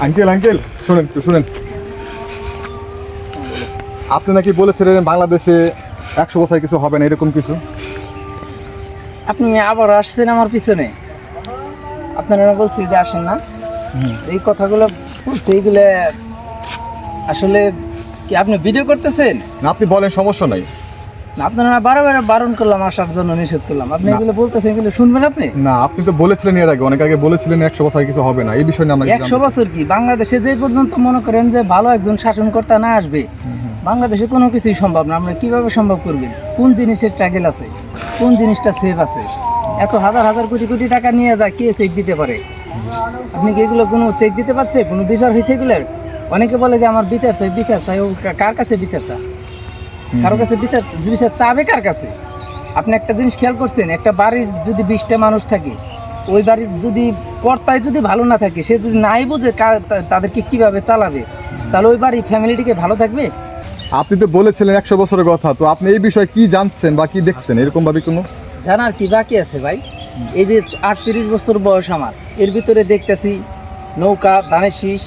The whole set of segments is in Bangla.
আঙ্কেল আঙ্কেল শুনেন একটু শুনেন, আপনি নাকি বলেছিলেন বাংলাদেশে 100 বছর কিছু হবে না, এরকম কিছু? আপনি আবার আসছেন আমার পিছনে, আপনারা বলছি যে আসেন না, এই কথাগুলো বলছে, এইগুলো আসলে কি আপনি ভিডিও করতেছেন? না আপনি বলেন, সমস্যা নাই। না, আপনারা বারবার বারণ করলাম, আসার জন্য নিষেধ করলাম, আপনি না। এগুলো বলতেছেন, এগুলো শুনবেন আপনি? না আপনি তো বলেছিলেন এর আগে, অনেক আগে বলেছিলেন 100 বছর কিছু হবে না, এই বিষয় নিয়ে আমরা 100 বছর কি বাংলাদেশে যে পর্যন্ত মনে করেন যে ভালো একজন শাসনকর্তা না আসবে, বাংলাদেশে কোনো কিছুই সম্ভব না। আমরা কিভাবে সম্ভব করবেন? কোন জিনিসের ট্র্যাগেল আছে, কোন জিনিসটা সেফ আছে? এত হাজার হাজার কোটি কোটি টাকা নিয়ে যায়, কে চেক দিতে পারে? আপনি কি এগুলো কোনো চেক দিতে পারছে? কোনো বিচার হয়েছে এগুলোর? অনেকে বলে যে আমার বিচার চাই, বিচার চাই। ও কার কাছে বিচার চা? কারো কাছে বিচার বিচার চাবে কার কাছে? আপনি একটা জিনিস খেয়াল করছেন, একটা বাড়ির যদি 20টা মানুষ থাকে, ওই বাড়ির যদি কর্তায় যদি ভালো না থাকে, সে যদি নাই বোঝে তাদেরকে কিভাবে চালাবে, তাহলে ওই বাড়ির ফ্যামিলিটিকে ভালো থাকবে? আপনি তো বলেছিলেন 100 বছরের কথা, তো আপনি এই বিষয়ে কি জানছেন বা কি দেখছেন এরকম ভাবে কোনো? জানার কি বাকি আছে ভাই? এই যে 38 বছর বয়স আমার, এর ভিতরে দেখতেছি নৌকা, ধানের শীষ,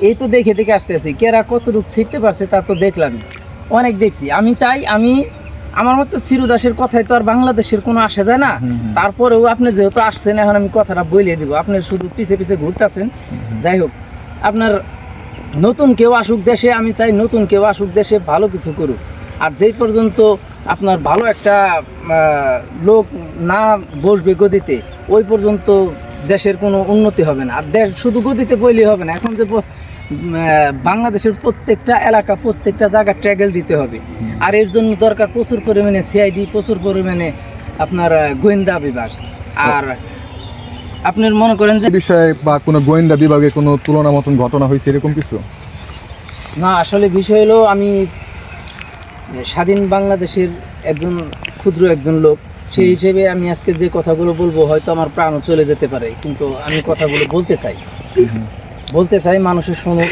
এই তো দেখে দেখে আসতেছি। কেরা কতটুকু শিখতে পারছে তা তো দেখলাম, অনেক দেখছি। আমি চাই, আমার মতো চিরদাসের কথায় তো আর বাংলাদেশের কোনো আসে যায় না। তারপরেও আপনি যেহেতু আসছেন, এখন আমি কথাটা বলে দিব, আপনি শুধু পিছে পিছে ঘুরতেছেন। যাই হোক, আপনার নতুন কেউ আসুক দেশে, আমি চাই নতুন কেউ আসুক দেশে, ভালো কিছু করুক। আর যেই পর্যন্ত আপনার ভালো একটা লোক না বসবে গদিতে, ওই পর্যন্ত দেশের কোনো উন্নতি হবে না। আর দেশ শুধু গদিতে বইলেই হবে না, এখন যে বাংলাদেশের প্রত্যেকটা এলাকা, প্রত্যেকটা জায়গা ট্র্যাগেল দিতে হবে। আর এর জন্য দরকার প্রচুর পরিমাণে সিআইডি, প্রচুর পরিমাণে আপনার গোয়েন্দা বিভাগ। আর আপনার মনে করেন যে বিষয়ে বা কোনো গোয়েন্দা বিভাগে কোনো তুলনা মতন ঘটনা হয়েছে এরকম কিছু? না, আসলে বিষয় হলো, আমি স্বাধীন বাংলাদেশের একজন ক্ষুদ্র একজন লোক, সেই হিসেবে আমি আজকে যে কথাগুলো বলবো, হয়তো আমার প্রাণও চলে যেতে পারে, কিন্তু আমি কথাগুলো বলতে চাই মানুষের শুনুক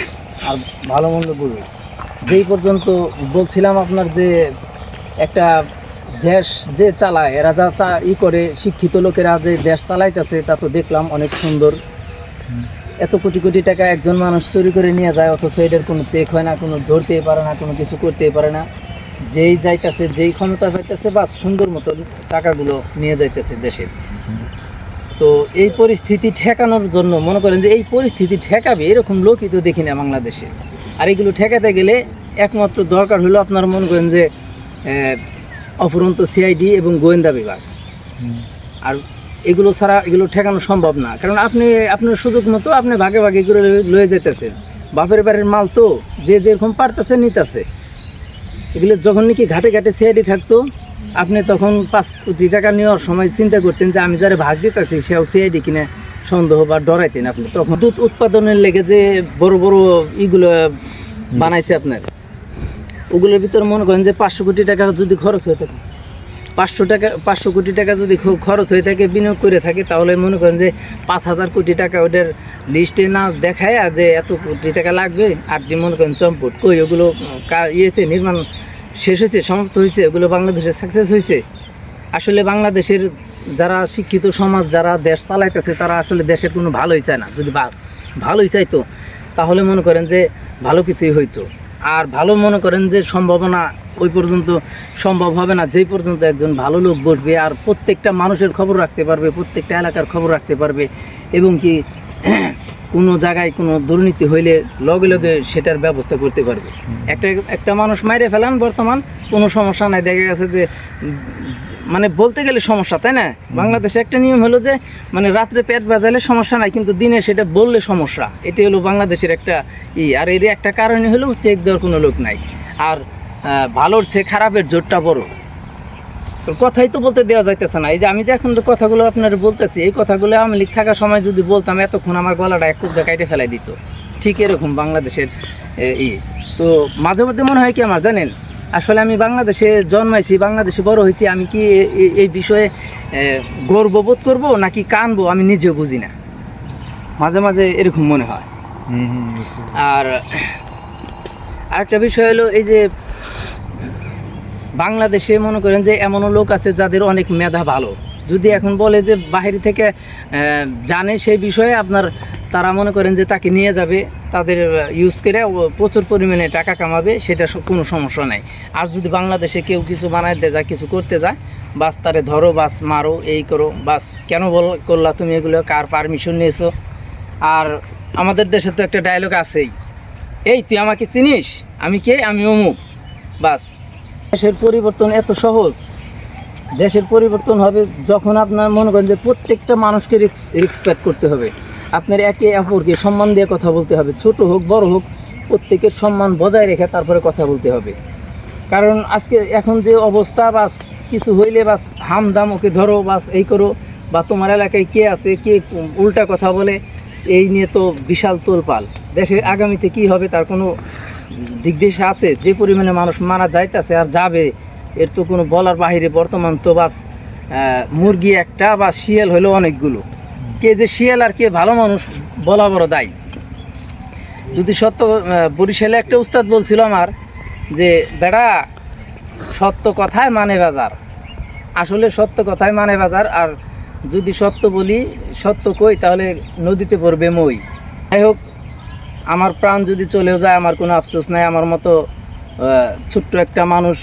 আর ভালো মন্দ বলবে। যেই পর্যন্ত বলছিলাম আপনার, যে একটা দেশ যে চালায়, এরা যা করে, শিক্ষিত লোকেরা যে দেশ চালাইতেছে, তা তো দেখলাম অনেক সুন্দর। এত কোটি কোটি টাকা একজন মানুষ চুরি করে নিয়ে যায়, অথচ এটার কোনো চেক হয় না, কোনো ধরতেই পারে না, কোনো কিছু করতেই পারে না। যেই যাইতেছে, যেই ক্ষমতা পাইতেছে, বাস সুন্দর মতো টাকাগুলো নিয়ে যাইতেছে দেশের। তো এই পরিস্থিতি ঠেকানোর জন্য, মনে করেন যে এই পরিস্থিতি ঠেকাবে এরকম লোকই তো দেখি না বাংলাদেশে। আর এগুলো ঠেকাতে গেলে একমাত্র দরকার হলো, আপনারা মনে করেন যে অফুরন্ত সিআইডি এবং গোয়েন্দা বিভাগ। আর এগুলো ছাড়া এগুলো ঠেকানো সম্ভব না, কারণ আপনার সুযোগ মতো আপনি ভাগে ভাগে করে লয়ে যেতেছেন। বাপের বাড়ির মাল তো যে যেরকম পারতেছে নিতেছে। এগুলো যখন নাকি ঘাটে ঘাটে সিআইডি থাকতো, আপনি তখন 5 কোটি টাকা নেওয়ার সময় চিন্তা করতেন যে আমি যারা ভাগ দিতেছি সেও সিআইডি কিনে সন্দেহ বা ডরাইতেন আপনি। তখন দুধ উৎপাদনের লেগে যে বড় বড় ইগুলো বানাইছে আপনার, ওগুলোর ভিতরে মনে করেন যে 500 কোটি টাকা যদি খরচ হয়ে থাকে, 500 কোটি টাকা যদি খরচ হয়ে থাকে, বিনিয়োগ করে থাকে, তাহলে মনে করেন যে 5000 কোটি টাকা ওদের লিস্টে না দেখায় যে এত কোটি টাকা লাগবে, আর মনে করেন চম্পট কই ওগুলো ইয়েছে, নির্মাণ শেষ হয়েছে, সমাপ্ত হয়েছে, ওগুলো বাংলাদেশে সাকসেস হয়েছে। আসলে বাংলাদেশের যারা শিক্ষিত সমাজ, যারা দেশ চালাইতেছে, তারা আসলে দেশের কোনো ভালোই চায় না। যদি ভালোই চাইতো, তাহলে মনে করেন যে ভালো কিছুই হইতো। আর ভালো মনে করেন যে সম্ভাবনা ওই পর্যন্ত সম্ভব হবে না, যেই পর্যন্ত একজন ভালো লোক বসবে আর প্রত্যেকটা মানুষের খবর রাখতে পারবে, প্রত্যেকটা এলাকার খবর রাখতে পারবে, এবং কি কোনো জায়গায় কোনো দুর্নীতি হইলে লগে লগে সেটার ব্যবস্থা করতে পারবে। একটা মানুষ মাইরে ফেলান বর্তমান, কোনো সমস্যা নাই, দেখা গেছে যে মানে বলতে গেলে সমস্যা, তাই না? বাংলাদেশে একটা নিয়ম হলো যে মানে রাত্রে পেট বাজাইলে সমস্যা নাই, কিন্তু দিনে সেটা বললে সমস্যা। এটি হলো বাংলাদেশের একটা আর এর একটা কারণে হলো চেক দেওয়ার কোনো লোক নাই। আর ভালোর চেয়ে খারাপের জোরটা বড়। তো কথাই তো বলতে দেওয়া যাইতেছে না। এই যে আমি যে এখন কথাগুলো আপনার বলতেছি, এই কথাগুলো আওয়ামী লীগ থাকার সময় যদি বলতাম, এতক্ষণ আমার গলাটা এক টুকরা কাইটে ফেলাই দিত। ঠিক এরকম বাংলাদেশের তো মাঝে মধ্যে মনে হয় কি আমার, জানেন, আসলে আমি বাংলাদেশে জন্মাইছি, বাংলাদেশে বড় হয়েছি, আমি কি এই বিষয়ে গর্ববোধ করব নাকি কানবো, আমি নিজেও বুঝি না। মাঝে মাঝে এরকম মনে হয়। আর আরেকটা বিষয় হলো, এই যে বাংলাদেশে মনে করেন যে এমনও লোক আছে যাদের অনেক মেধা ভালো, যদি এখন বলে যে বাইরে থেকে জানে সেই বিষয়ে আপনার, তারা মনে করেন যে তাকে নিয়ে যাবে, তাদের ইউজ করে প্রচুর পরিমাণে টাকা কামাবে, সেটা কোনো সমস্যা নাই। আর যদি বাংলাদেশে কেউ কিছু বানাইতে যায়, কিছু করতে যায়, বাস তারে ধরো, বাস মারো, এই করো, বাস কেন করলা তুমি এগুলো, কার পারমিশন নিয়েছো? আর আমাদের দেশে তো একটা ডায়লগ আছেই, এই তুই আমাকে চিনিস, আমি কে, আমি অমুক, বাস। দেশের পরিবর্তন এত সহজ। দেশের পরিবর্তন হবে যখন আপনার মনে করেন যে প্রত্যেকটা মানুষকে রেসপেক্ট করতে হবে, আপনার একে অপরকে সম্মান দিয়ে কথা বলতে হবে, ছোট হোক বড় হোক প্রত্যেকের সম্মান বজায় রেখে তারপরে কথা বলতে হবে। কারণ আজকে এখন যে অবস্থা, বাস কিছু হইলে বাস হামদাম, ওকে ধরো, বাস এই করো, বা তোমার এলাকায় কে আছে, কে উল্টা কথা বলে, এই নিয়ে তো বিশাল তোলপাল। দেশে আগামীতে কি হবে তার কোনো দিকদেশা আছে? যে পরিমাণে মানুষ মারা যাইতেছে আর যাবে, এর তো কোনো বলার বাহিরে। বর্তমান তো বাস মুরগি একটা বা শিয়াল হলো অনেকগুলো, কে যে শিয়াল আর কে ভালো মানুষ বলা বড় দায়। যদি সত্য, বরিশালে একটা উস্তাদ বলছিল আমার যে বেড়া সত্য কথায় মানে বাজার, আসলে সত্য কথায় মানে বাজার। আর যদি সত্য বলি, সত্য কই, তাহলে নদীতে পড়বে মই। যাই হোক, আমার প্রাণ যদি চলেও যায় আমার কোনো আফসোস নাই। আমার মতো ছোট্ট একটা মানুষ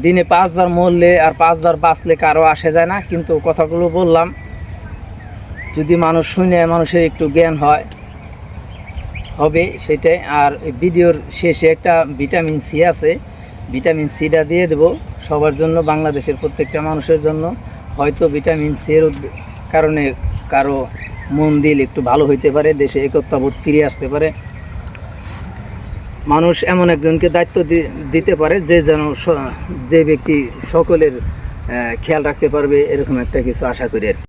দিনে 5 বার মরলে আর 5 বার বাঁচলে কারো আসে যায় না। কিন্তু কথাগুলো বললাম, যদি মানুষ শুনে মানুষের একটু জ্ঞান হবে সেটাই। আর ভিডিওর শেষে একটা ভিটামিন সি আছে, ভিটামিন সিটা দিয়ে দেব সবার জন্য, বাংলাদেশের প্রত্যেকটা মানুষের জন্য। হয়তো ভিটামিন সি এর কারণে কারো মন দিল একটু ভালো হইতে পারে, দেশে একতাবোধ ফিরে আসতে পারে, মানুষ এমন একজনকে দায়িত্ব দিতে পারে যে ব্যক্তি সকলের খেয়াল রাখতে পারবে, এরকম একটা কিছু আশা করি আর কি।